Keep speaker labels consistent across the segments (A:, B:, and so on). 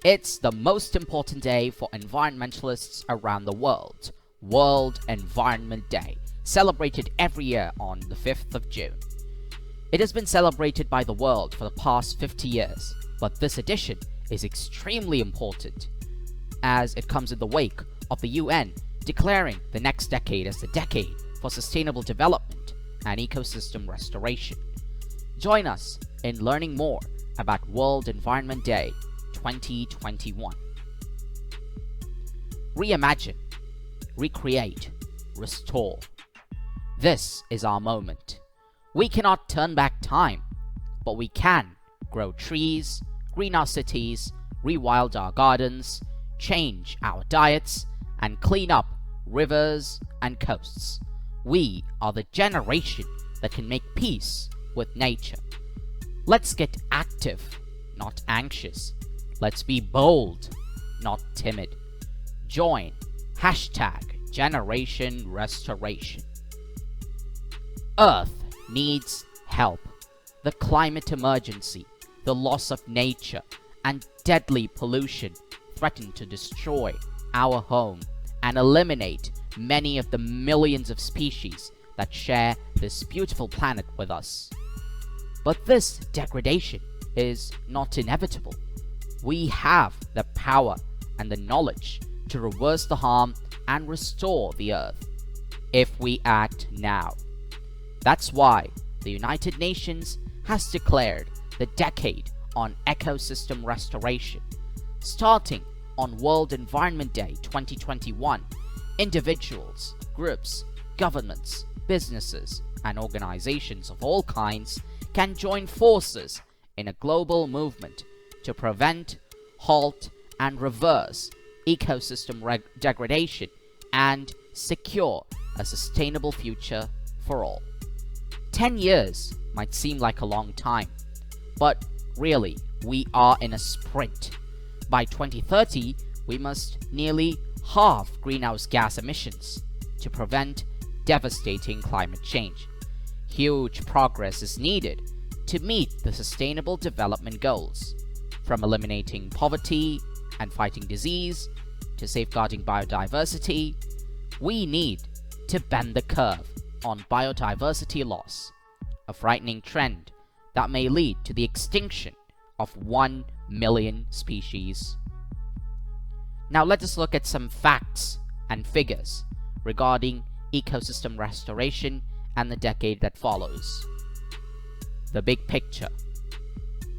A: It's the most important day for environmentalists around the world, World Environment Day, celebrated every year on the 5th of June. It has been celebrated by the world for the past 50 years, but this edition is extremely important, as it comes in the wake of the UN declaring the next decade as the decade for sustainable development and ecosystem restoration. Join us in learning more about World Environment Day 2021. Reimagine, recreate, restore. This is our moment. We cannot turn back time, but we can grow trees, green our cities, rewild our gardens, change our diets, and clean up rivers and coasts. We are the generation that can make peace with nature. Let's get active, not anxious. Let's be bold, not timid. Join #GenerationRestoration. Earth needs help. The climate emergency, the loss of nature, and deadly pollution threaten to destroy our home and eliminate many of the millions of species that share this beautiful planet with us. But this degradation is not inevitable. We have the power and the knowledge to reverse the harm and restore the Earth if we act now. That's why the United Nations has declared the Decade on Ecosystem Restoration. Starting on World Environment Day 2021, individuals, groups, governments, businesses, and organizations of all kinds can join forces in a global movement to prevent, halt, and reverse ecosystem degradation and secure a sustainable future for all. 10 years might seem like a long time, but really, we are in a sprint. By 2030, we must nearly halve greenhouse gas emissions to prevent devastating climate change. Huge progress is needed to meet the Sustainable Development Goals, from eliminating poverty and fighting disease to safeguarding biodiversity. We need to bend the curve on biodiversity loss, a frightening trend that may lead to the extinction of 1 million species. Now let us look at some facts and figures regarding ecosystem restoration and the decade that follows. The big picture.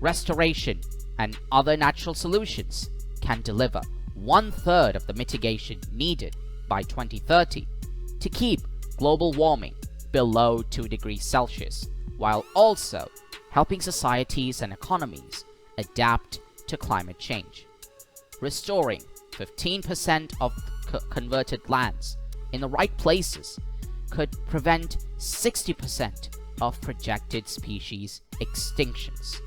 A: Restoration and other natural solutions can deliver 1/3 of the mitigation needed by 2030 to keep global warming below 2 degrees Celsius, while also helping societies and economies adapt to climate change. Restoring 15% of converted lands in the right places could prevent 60% of projected species extinctions.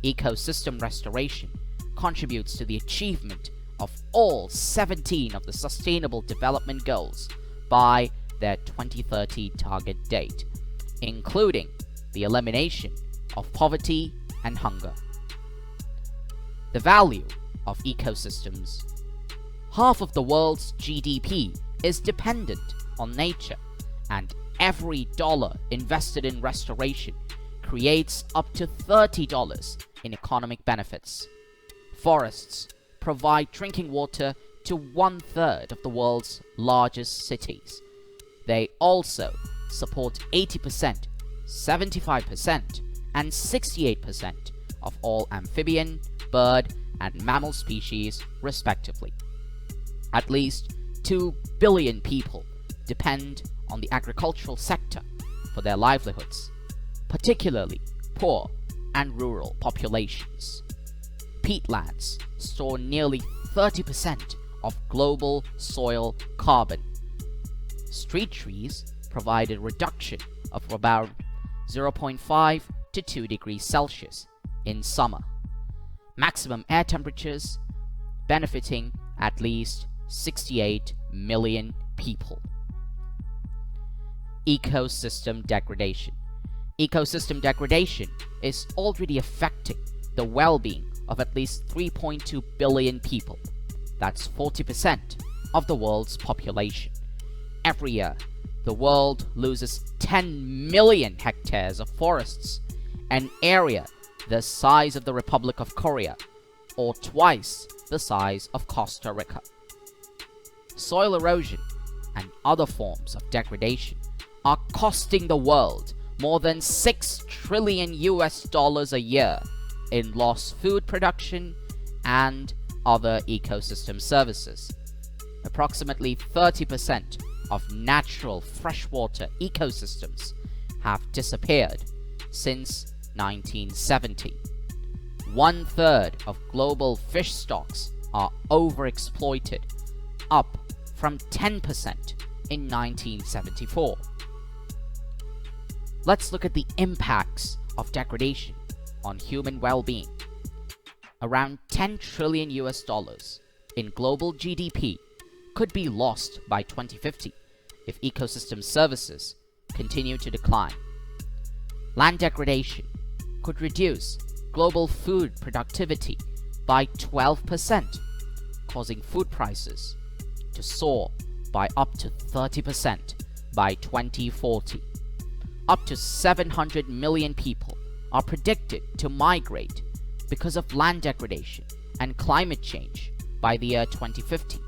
A: Ecosystem restoration contributes to the achievement of all 17 of the Sustainable Development Goals by their 2030 target date, including the elimination of poverty and hunger. The value of ecosystems. Half of the world's GDP is dependent on nature, and every dollar invested in restoration creates up to $30 in economic benefits. Forests provide drinking water to 1/3 of the world's largest cities. They also support 80%, 75%, and 68% of all amphibian, bird, and mammal species, respectively. At least 2 billion people depend on the agricultural sector for their livelihoods, particularly poor and rural populations. Peatlands store nearly 30% of global soil carbon. Street trees provide a reduction of about 0.5 to 2 degrees Celsius in summer. Maximum air temperatures benefiting at least 68 million people. Ecosystem degradation. Ecosystem degradation is already affecting the well-being of at least 3.2 billion people. That's 40% of the world's population. Every year, the world loses 10 million hectares of forests, an area the size of the Republic of Korea, or twice the size of Costa Rica. Soil erosion and other forms of degradation are costing the world more than $6 trillion a year in lost food production and other ecosystem services. Approximately 30% of natural freshwater ecosystems have disappeared since 1970. 1/3 of global fish stocks are overexploited, up from 10% in 1974. Let's look at the impacts of degradation on human well-being. Around $10 trillion in global GDP could be lost by 2050 if ecosystem services continue to decline. Land degradation could reduce global food productivity by 12%, causing food prices to soar by up to 30% by 2040. Up to 700 million people are predicted to migrate because of land degradation and climate change by the year 2050.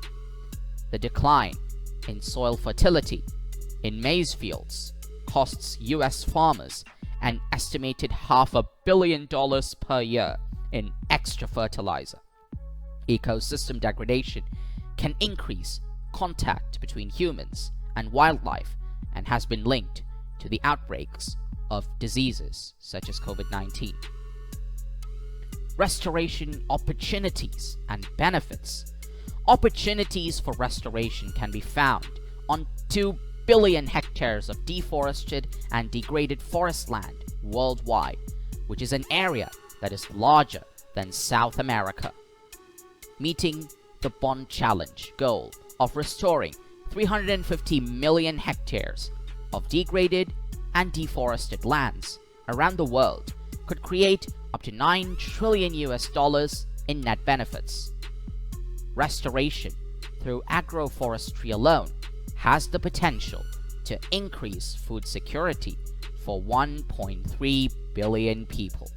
A: The decline in soil fertility in maize fields costs US farmers an estimated $500 million per year in extra fertilizer. Ecosystem degradation can increase contact between humans and wildlife and has been linked to the outbreaks of diseases such as COVID-19. Restoration opportunities and benefits. Opportunities for restoration can be found on 2 billion hectares of deforested and degraded forest land worldwide, which is an area that is larger than South America. Meeting the Bond Challenge goal of restoring 350 million hectares of degraded and deforested lands around the world could create up to $9 trillion in net benefits. Restoration through agroforestry alone has the potential to increase food security for 1.3 billion people.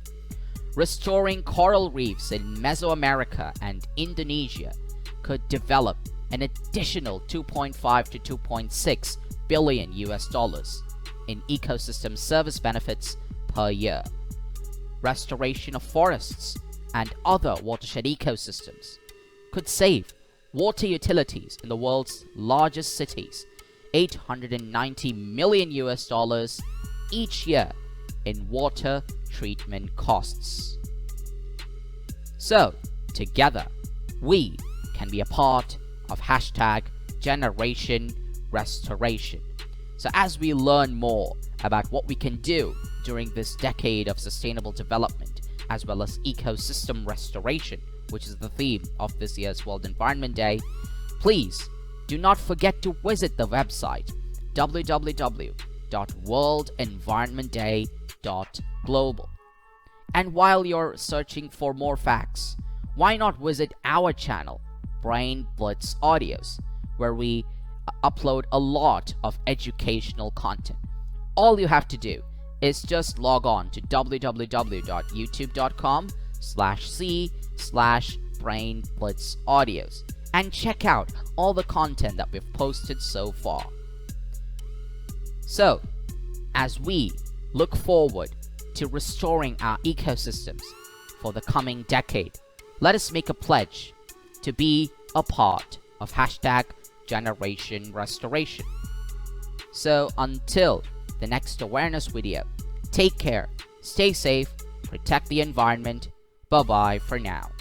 A: Restoring coral reefs in Mesoamerica and Indonesia could develop an additional 2.5 to 2.6 billion in ecosystem service benefits per year. Restoration of forests and other watershed ecosystems could save water utilities in the world's largest cities $890 million each year in water treatment costs. So, together, we can be a part of #Generation Restoration. So as we learn more about what we can do during this decade of sustainable development, as well as ecosystem restoration, which is the theme of this year's World Environment Day, please do not forget to visit the website www.worldenvironmentday.global. And while you're searching for more facts, why not visit our channel, Brain Blitz Audios, where we upload a lot of educational content. All you have to do is just log on to www.youtube.com/c/brainblitzaudios and check out all the content that we've posted so far. So, as we look forward to restoring our ecosystems for the coming decade, let us make a pledge to be a part of #Generation Restoration. So until the next awareness video, take care, stay safe, protect the environment. Bye-bye for now.